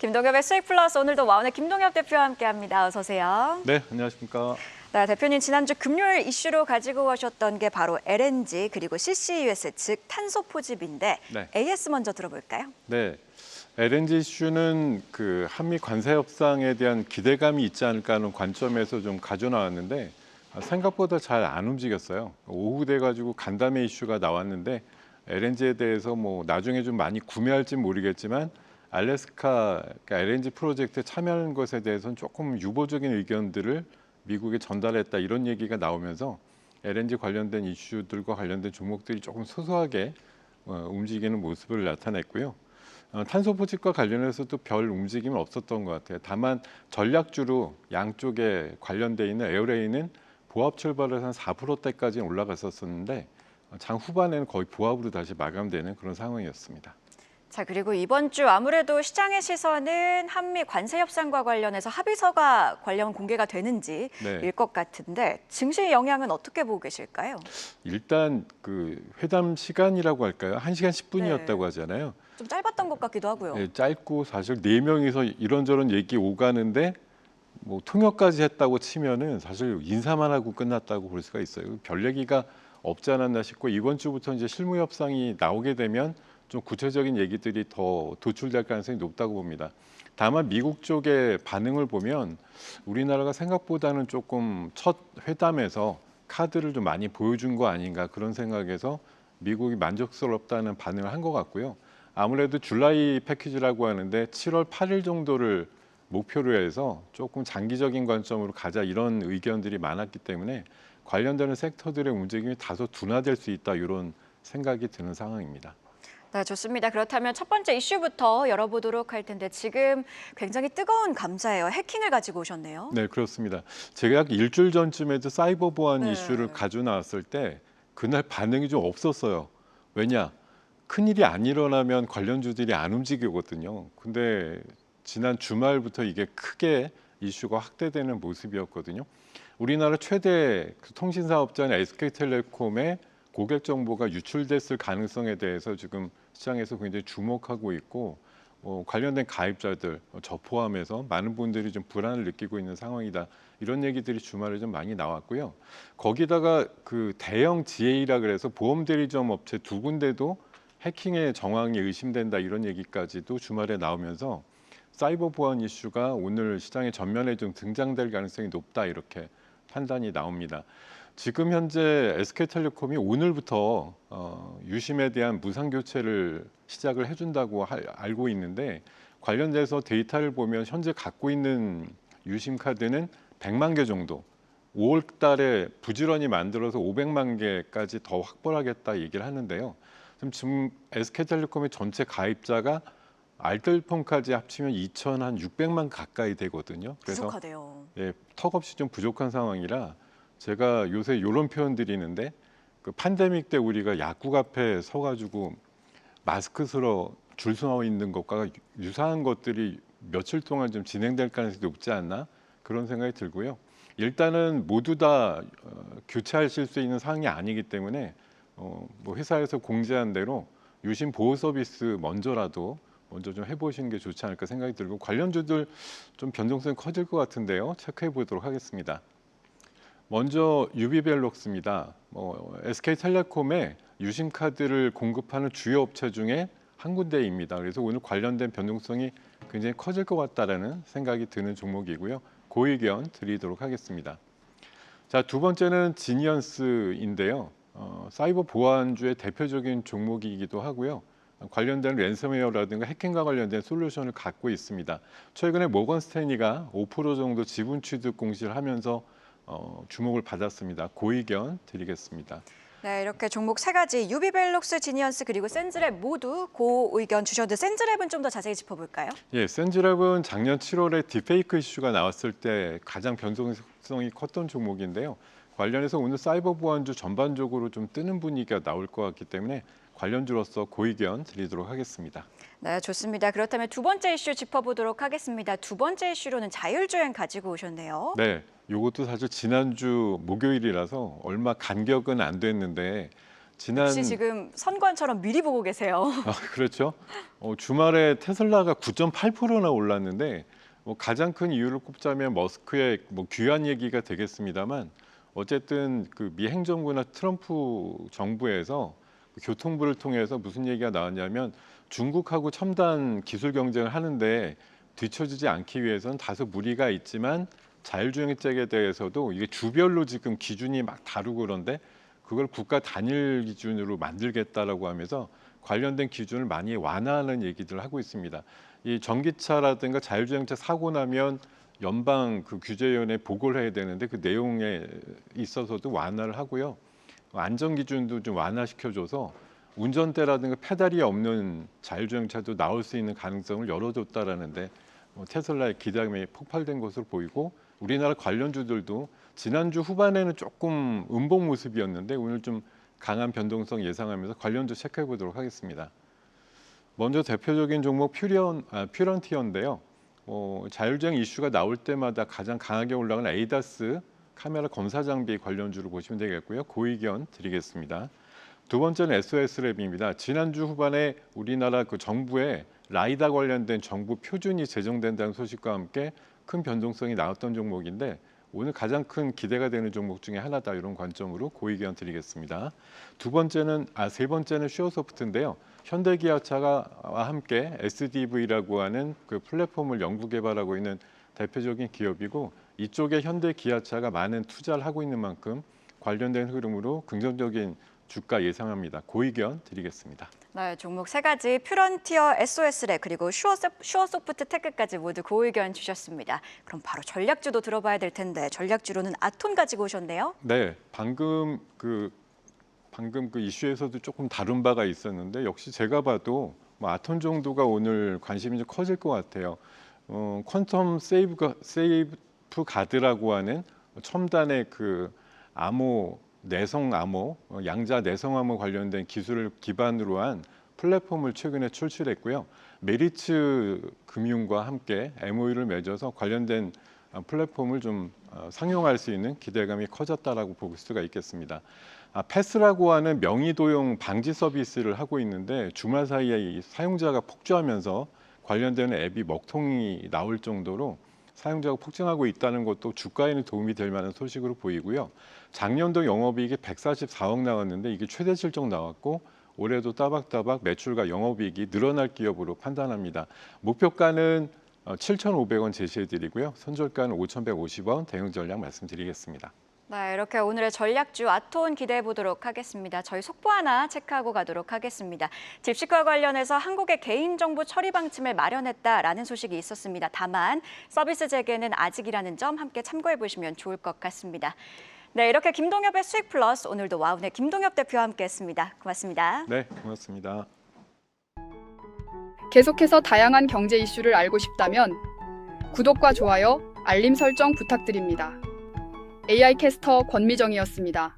김동엽의 수익 플러스 오늘도 와운의 김동엽 대표와 함께합니다. 어서 오세요. 네, 안녕하십니까. 네, 대표님 지난주 금요일 이슈로 가지고 오셨던 게 바로 LNG 그리고 CCUS 즉 탄소 포집인데 네. AS 먼저 들어볼까요? 네, LNG 이슈는 그 한미 관세 협상에 대한 기대감이 있지 않을까 하는 관점에서 좀 가져 나왔는데 생각보다 잘 안 움직였어요. 오후 돼 가지고 간담회 이슈가 나왔는데 LNG에 대해서 뭐 나중에 좀 많이 구매할지 모르겠지만 알래스카 LNG 프로젝트에 참여하는 것에 대해서는 조금 유보적인 의견들을 미국에 전달했다 이런 얘기가 나오면서 LNG 관련된 이슈들과 관련된 종목들이 조금 소소하게 움직이는 모습을 나타냈고요. 탄소 포집과 관련해서도 별 움직임은 없었던 것 같아요. 다만 전략주로 양쪽에 관련돼 있는 에어레인은 보합 출발을 한 4%대까지 올라갔었는데 장 후반에는 거의 보합으로 다시 마감되는 그런 상황이었습니다. 자, 그리고 이번 주 아무래도 시장의 시선은 한미 관세 협상과 관련해서 합의서가 관련 공개가 되는지일 네. 것 같은데 증시 영향은 어떻게 보고 계실까요? 일단 그 회담 시간이라고 할까요? 1시간 10분이었다고 네. 하잖아요. 좀 짧았던 것 같기도 하고요. 네, 짧고 사실 네 명이서 이런저런 얘기 오가는데 뭐 통역까지 했다고 치면은 사실 인사만 하고 끝났다고 볼 수가 있어요. 별 얘기가 없지 않았나 싶고 이번 주부터 이제 실무 협상이 나오게 되면 좀 구체적인 얘기들이 더 도출될 가능성이 높다고 봅니다. 다만 미국 쪽의 반응을 보면 우리나라가 생각보다는 조금 첫 회담에서 카드를 좀 많이 보여준 거 아닌가 그런 생각에서 미국이 만족스럽다는 반응을 한 것 같고요. 아무래도 줄라이 패키지라고 하는데 7월 8일 정도를 목표로 해서 조금 장기적인 관점으로 가자 이런 의견들이 많았기 때문에 관련되는 섹터들의 움직임이 다소 둔화될 수 있다 이런 생각이 드는 상황입니다. 네, 좋습니다. 그렇다면 첫 번째 이슈부터 열어보도록 할 텐데 지금 굉장히 뜨거운 감자예요. 해킹을 가지고 오셨네요. 네, 그렇습니다. 제가 약 일주일 전쯤에도 사이버 보안 네. 이슈를 가져 나왔을 때 그날 반응이 좀 없었어요. 왜냐? 큰일이 안 일어나면 관련주들이 안 움직이거든요. 근데 지난 주말부터 이게 크게 이슈가 확대되는 모습이었거든요. 우리나라 최대 통신사업자인 SK텔레콤의 고객 정보가 유출됐을 가능성에 대해서 지금 시장에서 굉장히 주목하고 있고 관련된 가입자들 저 포함해서 많은 분들이 좀 불안을 느끼고 있는 상황이다. 이런 얘기들이 주말에 좀 많이 나왔고요. 거기다가 그 대형 GA라 그래서 보험 대리점 업체 두 군데도 해킹의 정황이 의심된다 이런 얘기까지도 주말에 나오면서 사이버 보안 이슈가 오늘 시장의 전면에 좀 등장될 가능성이 높다 이렇게 판단이 나옵니다. 지금 현재 SK텔레콤이 오늘부터 유심에 대한 무상 교체를 시작을 해준다고 알고 있는데 관련돼서 데이터를 보면 현재 갖고 있는 유심 카드는 100만 개 정도 5월 달에 부지런히 만들어서 500만 개까지 더 확보하겠다 얘기를 하는데요. 지금 SK텔레콤의 전체 가입자가 알뜰폰까지 합치면 2,600만 가까이 되거든요. 그래서 부족하대요. 예, 턱없이 좀 부족한 상황이라 제가 요새 이런 표현 드리는데 그 팬데믹 때 우리가 약국 앞에 서가지고 마스크 쓰러 줄 서 있는 것과 유사한 것들이 며칠 동안 좀 진행될 가능성이 높지 않나 그런 생각이 들고요. 일단은 모두 다 교체하실 수 있는 상황이 아니기 때문에 뭐 회사에서 공지한 대로 유심 보호 서비스 먼저 좀 해보시는 게 좋지 않을까 생각이 들고 관련주들 좀 변동성이 커질 것 같은데요. 체크해 보도록 하겠습니다. 먼저 유비벨록스입니다. SK텔레콤의 유심 카드를 공급하는 주요 업체 중에 한 군데입니다. 그래서 오늘 관련된 변동성이 굉장히 커질 것 같다라는 생각이 드는 종목이고요. 그 의견 드리도록 하겠습니다. 자, 두 번째는 지니언스인데요. 사이버 보안주의 대표적인 종목이기도 하고요. 관련된 랜섬웨어라든가 해킹과 관련된 솔루션을 갖고 있습니다. 최근에 모건 스탠리가 5% 정도 지분 취득 공시를 하면서 주목을 받았습니다. 그 의견 드리겠습니다. 네, 이렇게 종목 세 가지 유비벨록스, 지니언스 그리고 센즈랩 모두 고 의견 주셨는데 센즈랩은 좀 더 자세히 짚어볼까요? 예, 센즈랩은 작년 7월에 딥페이크 이슈가 나왔을 때 가장 변동성이 컸던 종목인데요. 관련해서 오늘 사이버 보안주 전반적으로 좀 뜨는 분위기가 나올 것 같기 때문에 관련주로서 고 의견 드리도록 하겠습니다. 네, 좋습니다. 그렇다면 두 번째 이슈 짚어보도록 하겠습니다. 두 번째 이슈로는 자율주행 가지고 오셨네요. 네, 이것도 사실 지난주 목요일이라서 얼마 간격은 안 됐는데 역시 지금 선관처럼 미리 보고 계세요. 그렇죠. 주말에 테슬라가 9.8%나 올랐는데 가장 큰 이유를 꼽자면 머스크의 귀환 얘기가 되겠습니다만 어쨌든 그 미 행정부나 트럼프 정부에서 교통부를 통해서 무슨 얘기가 나왔냐면 중국하고 첨단 기술 경쟁을 하는데 뒤처지지 않기 위해서는 다소 무리가 있지만 자율주행책에 대해서도 이게 주별로 지금 기준이 막 다르고 그런데 그걸 국가 단일 기준으로 만들겠다라고 하면서 관련된 기준을 많이 완화하는 얘기들을 하고 있습니다. 이 전기차라든가 자율주행차 사고 나면 연방 그 규제위원회에 보고를 해야 되는데 그 내용에 있어서도 완화를 하고요. 안전 기준도 좀 완화시켜줘서 운전대라든가 페달이 없는 자율주행차도 나올 수 있는 가능성을 열어줬다라는데 테슬라의 기대감이 폭발된 것으로 보이고 우리나라 관련주들도 지난주 후반에는 조금 음봉 모습이었는데 오늘 좀 강한 변동성 예상하면서 관련주 체크해 보도록 하겠습니다. 먼저 대표적인 종목 퓨런티어인데요. 자율주행 이슈가 나올 때마다 가장 강하게 올라가는 에이다스 카메라 검사 장비 관련주로 보시면 되겠고요. 고의견 드리겠습니다. 두 번째는 SOS랩입니다. 지난주 후반에 우리나라 그 정부의 라이다 관련된 정부 표준이 제정된다는 소식과 함께 큰 변동성이 나왔던 종목인데 오늘 가장 큰 기대가 되는 종목 중에 하나다 이런 관점으로 고의견 드리겠습니다. 세 번째는 슈어소프트인데요. 현대기아차와 함께 SDV라고 하는 그 플랫폼을 연구 개발하고 있는 대표적인 기업이고 이쪽에 현대기아차가 많은 투자를 하고 있는 만큼 관련된 흐름으로 긍정적인 주가 예상합니다. 고의견 드리겠습니다. 네, 종목 세 가지 퓨런티어, SOS랩 그리고 슈어소프트 테크까지 모두 고의견 주셨습니다. 그럼 바로 전략주도 들어봐야 될 텐데 전략주로는 아톤 가지고 오셨네요. 네, 방금 그 이슈에서도 조금 다룬 바가 있었는데 역시 제가 봐도 아톤 정도가 오늘 관심이 좀 커질 것 같아요. 퀀텀 세이프 가드라고 하는 첨단의 그 내성 암호, 양자 내성 암호 관련된 기술을 기반으로 한 플랫폼을 최근에 출시했고요. 메리츠 금융과 함께 MOU를 맺어서 관련된 플랫폼을 좀 상용할 수 있는 기대감이 커졌다라고 볼 수가 있겠습니다. 패스라고 하는 명의 도용 방지 서비스를 하고 있는데 주말 사이에 이 사용자가 폭주하면서 관련된 앱이 먹통이 나올 정도로 사용자가 폭증하고 있다는 것도 주가에는 도움이 될 만한 소식으로 보이고요. 작년도 영업이익이 144억 나왔는데 이게 최대 실적 나왔고 올해도 따박따박 매출과 영업이익이 늘어날 기업으로 판단합니다. 목표가는 7,500원 제시해드리고요. 선절가는 5,150원 대응 전략 말씀드리겠습니다. 네, 이렇게 오늘의 전략주 아톤 기대해 보도록 하겠습니다. 저희 속보 하나 체크하고 가도록 하겠습니다. 딥시크와 관련해서 한국의 개인정보 처리 방침을 마련했다라는 소식이 있었습니다. 다만 서비스 재개는 아직이라는 점 함께 참고해 보시면 좋을 것 같습니다. 네, 이렇게 김동엽의 수익 플러스 오늘도 와운의 김동엽 대표와 함께했습니다. 고맙습니다. 네, 고맙습니다. 계속해서 다양한 경제 이슈를 알고 싶다면 구독과 좋아요, 알림 설정 부탁드립니다. AI 캐스터 권미정이었습니다.